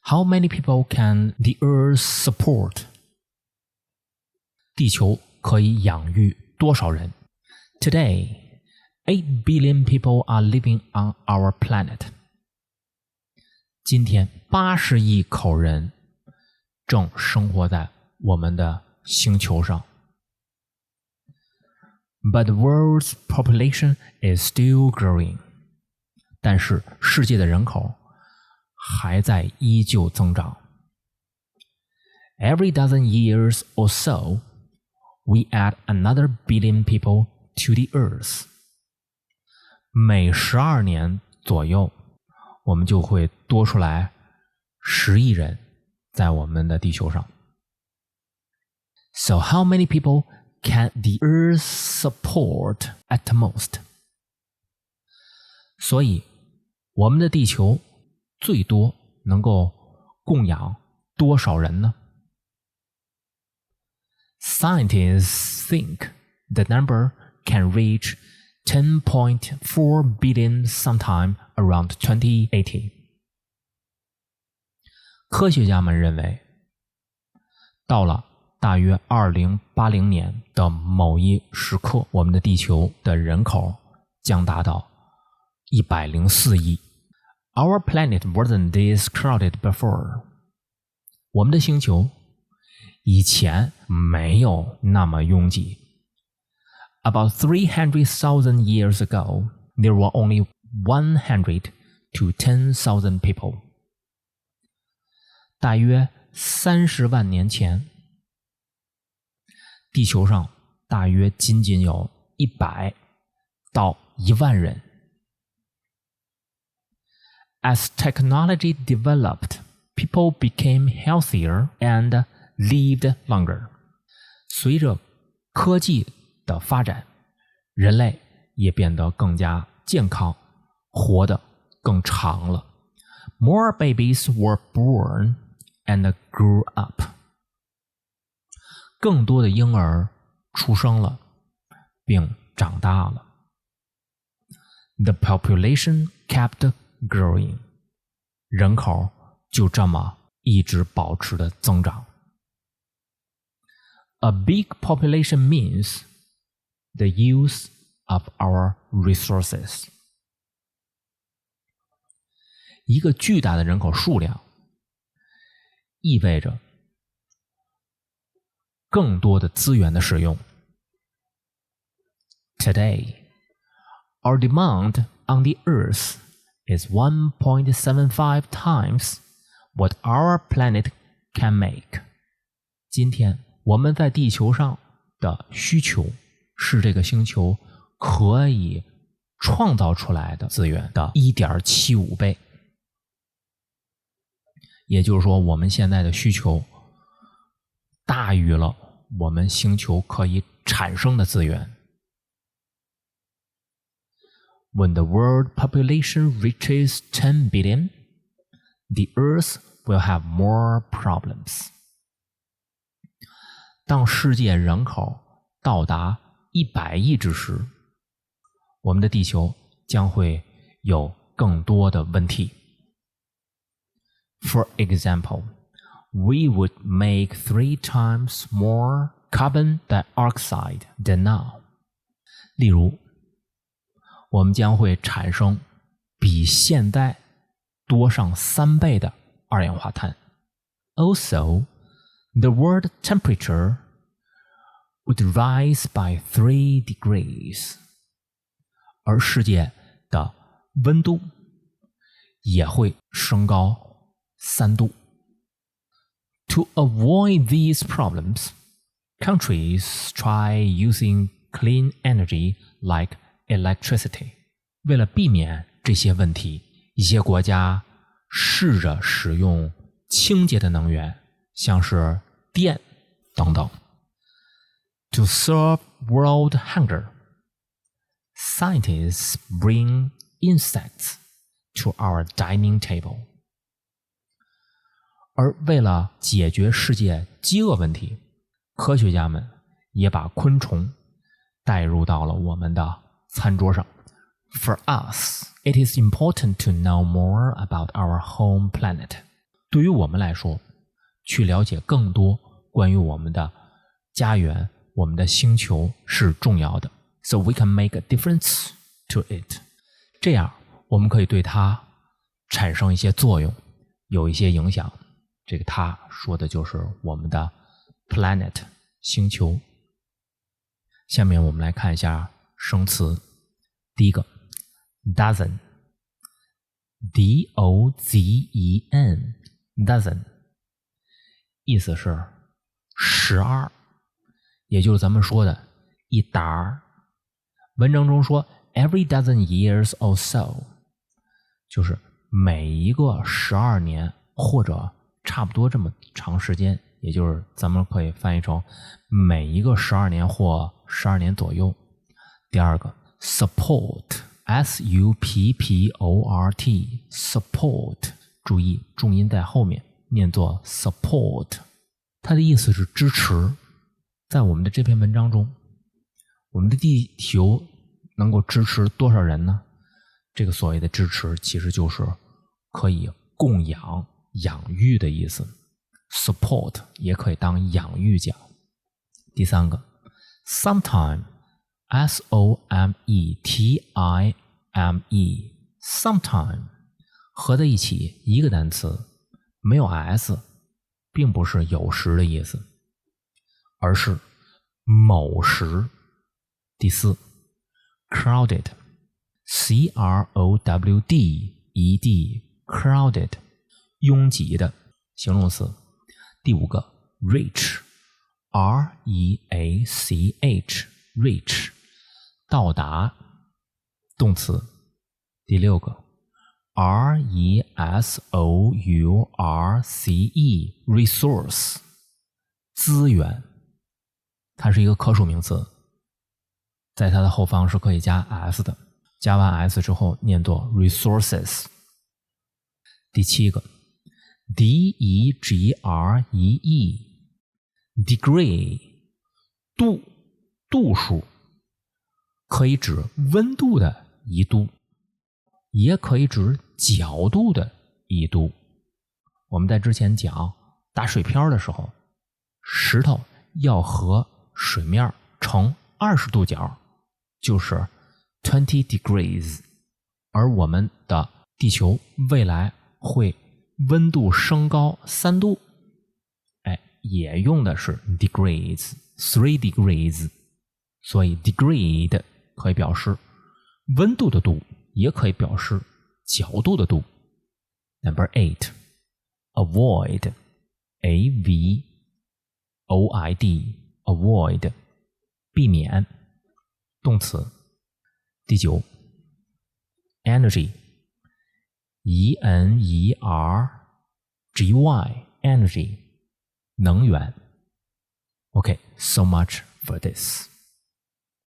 How many people can the Earth support? 地球可以养育多少人？ Today, 8 billion people are living on our planet. 今天80亿口人正生活在我们的星球上。But the world's population is still growing. 但是世界的人口还在依旧增长。Every dozen years or so, we add another billion people to the Earth. 每12年左右，我们就会多出来10亿人在我们的地球上。So how many people can the Earth support at most? 所以，我们的地球最多能够供养多少人呢？ Scientists think the number can reach 10.4 billion sometime around 2080. 科学家们认为，到了大约2080年的某一时刻，我们的地球的人口将达到104亿。Our planet wasn't this crowded before. 我们的星球以前没有那么拥挤。About 300,000 years ago, there were only 100 to 10,000 people. 大约30万年前，地球上大约仅仅有100到1万人。As technology developed, people became healthier and lived longer. 随着科技的发展，人类也变得更加健康，活得更长了。More babies were born and grew up. 更多的婴儿出生了，并长大了。The population kept growing. 人口就这么一直保持着增长。A big population means the use of our resources. 一个巨大的人口数量意味着更多的资源的使用。Today, our demand on the Earth is 1.75 times what our planet can make. 今天我们在地球上的需求是这个星球可以创造出来的资源的 1.75 倍。也就是说，我们现在的需求大于了我们星球可以产生的资源。When the world population reaches 10 billion, the Earth will have more problems. 当世界人口到达100亿之时，我们的地球将会有更多的问题。For example, we would make 3 times more carbon dioxide than now. 例如，我们将会产生比现在多上3倍的二氧化碳。Also, the world temperature would rise by 3 degrees. 而世界的温度也会升高3度。To avoid these problems, countries try using clean energy like electricity. 为了避免这些问题，一些国家试着使用清洁的能源，像是电等等。To solve world hunger, scientists bring insects to our dining table. 而为了解决世界饥饿问题，科学家们也把昆虫带入到了我们的餐桌上。For us, it is important to know more about our home planet. 对于我们来说，去了解更多关于我们的家园、我们的星球是重要的。So we can make a difference to it. 这样我们可以对它产生一些作用，有一些影响。这个它说的就是我们的 planet 星球。下面我们来看一下生词。第一个 dozen D-O-Z-E-N dozen 意思是12，也就是咱们说的一沓。文章中说 every dozen years or so 就是每一个12年或者差不多这么长时间，也就是咱们可以翻译成每一个12年或12年左右。第二个 support S-U-P-P-O-R-T support 注意重音在后面，念作 support， 它的意思是支持。在我们的这篇文章中，我们的地球能够支持多少人呢？这个所谓的支持其实就是可以供养、养育的意思。support 也可以当养育讲。第三个 sometime S-O-M-E-T-I-M-E sometime 合在一起一个单词，没有 S， 并不是有时的意思，而是某时。第四 crowded C-R-O-W-D-E-D crowded 拥挤的形容词。第五个 reach R-E-A-C-H reach 到达动词。第六个 R-E-S-O-U-R-C-E resource 资源，它是一个可数名词，在它的后方是可以加 s 的，加完 s 之后念作 resources。 第七个 D-E-G-R-E-E degree 度数，可以指温度的一度，也可以指角度的一度。我们在之前讲打水漂的时候，石头要和水面成20度角，就是20 degrees， 而我们的地球未来会温度升高3度，也用的是 degrees 3 degrees， 所以 degree 的可以表示温度的度，也可以表示角度的度。 Number 8 avoid A-V-O-I-D avoid 避免动词。第九 energy E-N-E-R-G-Y energy 能源。 Okay, so much for this.